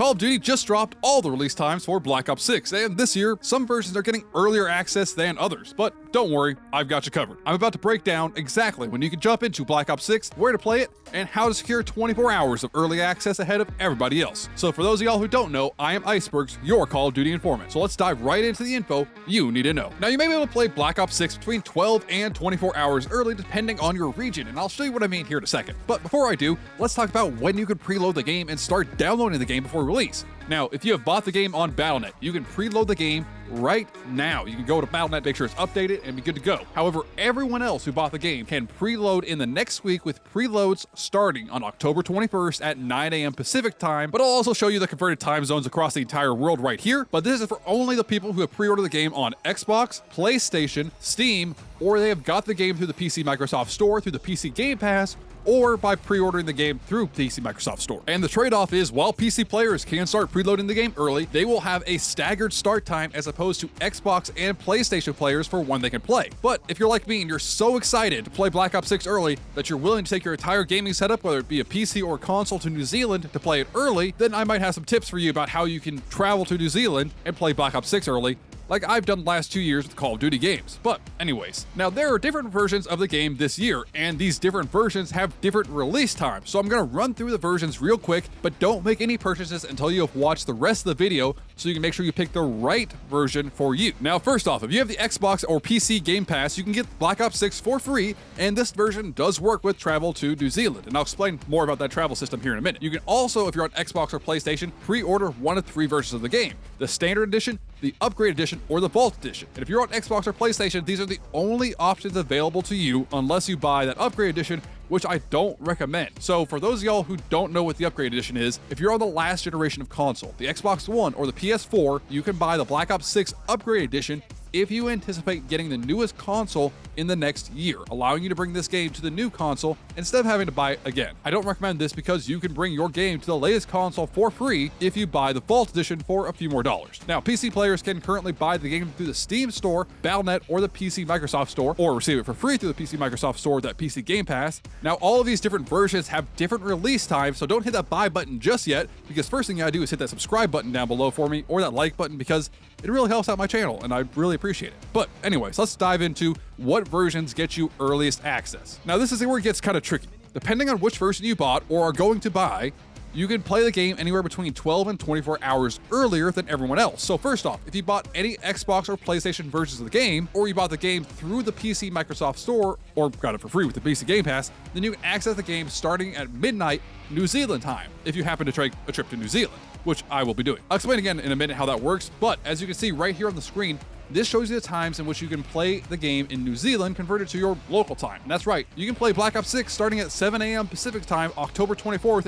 Call of Duty just dropped all the release times for Black Ops 6, and this year, some versions are getting earlier access than others, but don't worry, I've got you covered. I'm about to break down exactly when you can jump into Black Ops 6, where to play it, and how to secure 24 hours of early access ahead of everybody else. So for those of y'all who don't know, I am Icebergs, your Call of Duty informant. So let's dive right into the info you need to know. Now, you may be able to play Black Ops 6 between 12 and 24 hours early depending on your region, and I'll show you what I mean here in a second. But before I do, let's talk about when you can preload the game and start downloading the game before release. Now, if you have bought the game on Battle.net, you can preload the game right now. You can go to Battle.net, make sure it's updated, and be good to go. However, everyone else who bought the game can preload in the next week with preloads starting on October 21st at 9 a.m. Pacific time, but I'll also show you the converted time zones across the entire world right here. But this is for only the people who have pre-ordered the game on Xbox, PlayStation, Steam, or they have got the game through the PC Microsoft Store, through the PC Game Pass, or by pre-ordering the game through PC Microsoft Store. And the trade-off is, while PC players can start preloading the game early, they will have a staggered start time as opposed to Xbox and PlayStation players for when they can play. But if you're like me and you're so excited to play Black Ops 6 early that you're willing to take your entire gaming setup, whether it be a PC or console, to New Zealand to play it early, then I might have some tips for you about how you can travel to New Zealand and play Black Ops 6 early, like I've done the last 2 years with Call of Duty games. But anyways, now there are different versions of the game this year, and these different versions have different release times. So I'm gonna run through the versions real quick, but don't make any purchases until you have watched the rest of the video so you can make sure you pick the right version for you. Now, first off, if you have the Xbox or PC Game Pass, you can get Black Ops 6 for free, and this version does work with travel to New Zealand, and I'll explain more about that travel system here in a minute. You can also, if you're on Xbox or PlayStation, pre-order one of 3 versions of the game: the Standard Edition, the Upgrade Edition, or the Vault Edition. And if you're on Xbox or PlayStation, these are the only options available to you unless you buy that Upgrade Edition, which I don't recommend. So for those of y'all who don't know what the Upgrade Edition is, if you're on the last generation of console, the Xbox One or the PS4, you can buy the Black Ops 6 Upgrade Edition if you anticipate getting the newest console in the next year, allowing you to bring this game to the new console instead of having to buy it again. I don't recommend this because you can bring your game to the latest console for free if you buy the Vault Edition for a few more dollars. Now, PC players can currently buy the game through the Steam Store, Battle.net, or the PC Microsoft Store, or receive it for free through the PC Microsoft Store, that PC Game Pass. Now, all of these different versions have different release times, so don't hit that buy button just yet, because first thing you gotta do is hit that subscribe button down below for me, or that like button, because it really helps out my channel, and I really appreciate it. But anyways, let's dive into what versions get you earliest access. Now, this is where it gets kind of tricky. Depending on which version you bought or are going to buy, you can play the game anywhere between 12 and 24 hours earlier than everyone else. So first off, if you bought any Xbox or PlayStation versions of the game, or you bought the game through the PC Microsoft Store, or got it for free with the PC Game Pass, then you can access the game starting at midnight New Zealand time, if you happen to take a trip to New Zealand, which I will be doing. I'll explain again in a minute how that works, but as you can see right here on the screen, this shows you the times in which you can play the game in New Zealand converted to your local time. And that's right, you can play Black Ops 6 starting at 7 a.m. Pacific time, October 24th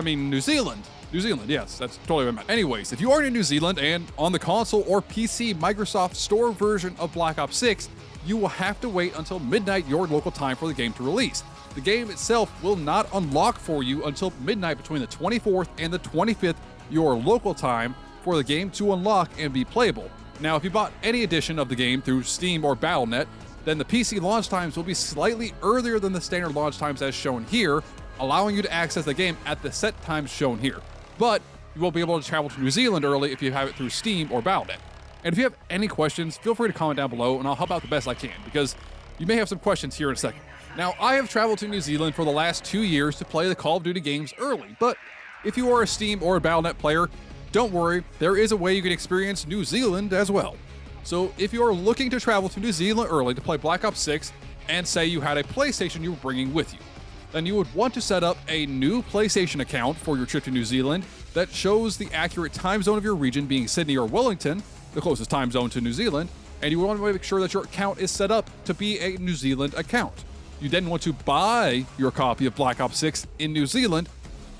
in New Zealand. New Zealand, yes, that's totally what I meant. Anyways, if you are in New Zealand and on the console or PC Microsoft Store version of Black Ops 6, you will have to wait until midnight your local time for the game to release. The game itself will not unlock for you until midnight between the 24th and the 25th your local time for the game to unlock and be playable. Now, if you bought any edition of the game through Steam or Battle.net, then the PC launch times will be slightly earlier than the standard launch times as shown here, allowing you to access the game at the set times shown here. But you won't be able to travel to New Zealand early if you have it through Steam or Battle.net. And if you have any questions, feel free to comment down below and I'll help out the best I can, because you may have some questions here in a second. Now, I have traveled to New Zealand for the last 2 years to play the Call of Duty games early, but if you are a Steam or a Battle.net player, don't worry, there is a way you can experience New Zealand as well. So if you are looking to travel to New Zealand early to play Black Ops 6, and say you had a PlayStation you were bringing with you, then you would want to set up a new PlayStation account for your trip to New Zealand that shows the accurate time zone of your region, being Sydney or Wellington, the closest time zone to New Zealand, and you want to make sure that your account is set up to be a New Zealand account. You then want to buy your copy of Black Ops 6 in New Zealand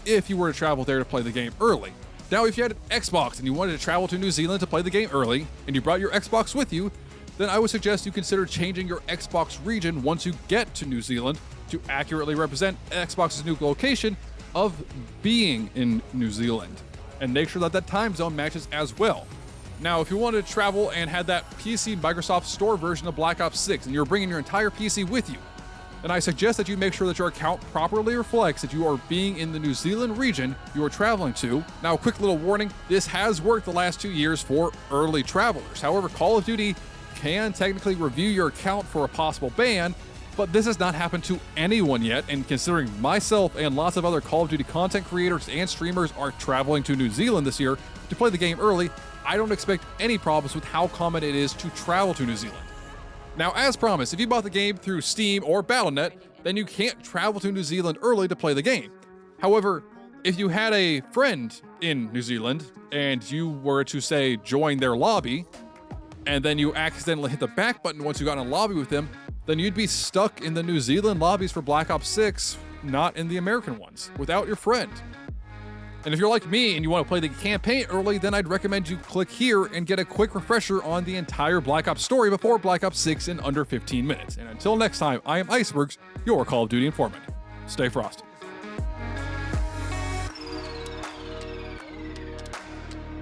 if you were to travel there to play the game early. Now, if you had an Xbox and you wanted to travel to New Zealand to play the game early, and you brought your Xbox with you, then I would suggest you consider changing your Xbox region once you get to New Zealand to accurately represent Xbox's new location of being in New Zealand, and make sure that that time zone matches as well. Now, if you wanted to travel and had that PC Microsoft Store version of Black Ops 6 and you're bringing your entire PC with you, and I suggest that you make sure that your account properly reflects that you are being in the New Zealand region you are traveling to. Now, a quick little warning, this has worked the last 2 years for early travelers. However, Call of Duty can technically review your account for a possible ban, but this has not happened to anyone yet, and considering myself and lots of other Call of Duty content creators and streamers are traveling to New Zealand this year to play the game early, I don't expect any problems with how common it is to travel to New Zealand. Now, as promised, if you bought the game through Steam or Battle.net, then you can't travel to New Zealand early to play the game. However, if you had a friend in New Zealand and you were to, say, join their lobby, and then you accidentally hit the back button once you got in a lobby with them, then you'd be stuck in the New Zealand lobbies for Black Ops 6, not in the American ones, without your friend. And if you're like me and you want to play the campaign early, then I'd recommend you click here and get a quick refresher on the entire Black Ops story before Black Ops 6 in under 15 minutes. And until next time, I am Icebergs, your Call of Duty informant. Stay frosty.